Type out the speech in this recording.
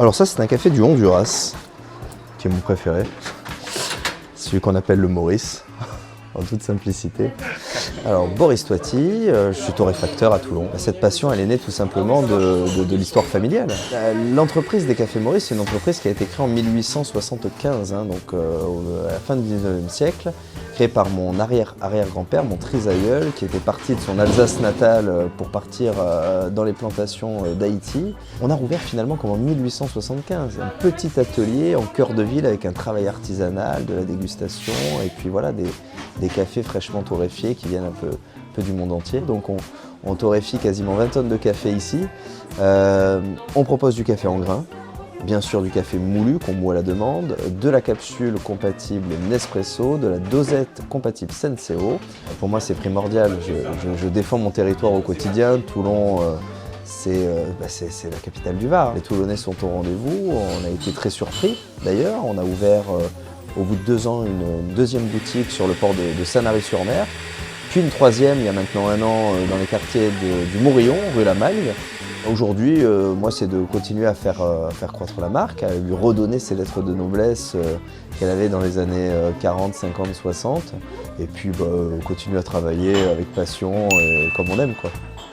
Alors ça, c'est un café du Honduras, qui est mon préféré. Celui qu'on appelle le Maurice, en toute simplicité. Alors Boris Toiti, je suis torréfacteur à Toulon. Cette passion, elle est née tout simplement de l'histoire familiale. L'entreprise des Cafés Maurice, c'est une entreprise qui a été créée en 1875, donc à la fin du 19e siècle, créée par mon arrière-grand-père, mon trisaïeul, qui était parti de son Alsace natale pour partir dans les plantations d'Haïti. On a rouvert finalement comme en 1875, un petit atelier en cœur de ville avec un travail artisanal, de la dégustation et puis voilà des cafés fraîchement torréfiés qui viennent un peu du monde entier. Donc on torréfie quasiment 20 tonnes de café ici. On propose du café en grains, bien sûr du café moulu qu'on boit à la demande, de la capsule compatible Nespresso, de la dosette compatible Senseo. Pour moi c'est primordial, je défends mon territoire au quotidien. Toulon, c'est la capitale du Var. Les Toulonnais sont au rendez-vous, on a été très surpris d'ailleurs. On a ouvert au bout de 2 ans une deuxième boutique sur le port de Sanary-sur-Mer, puis une troisième il y a maintenant 1 an dans les quartiers du Morillon, rue La Magne. Aujourd'hui, moi, c'est de continuer à faire croître la marque, à lui redonner ses lettres de noblesse qu'elle avait dans les années 40, 50, 60, et puis continuer à travailler avec passion et comme on aime, quoi.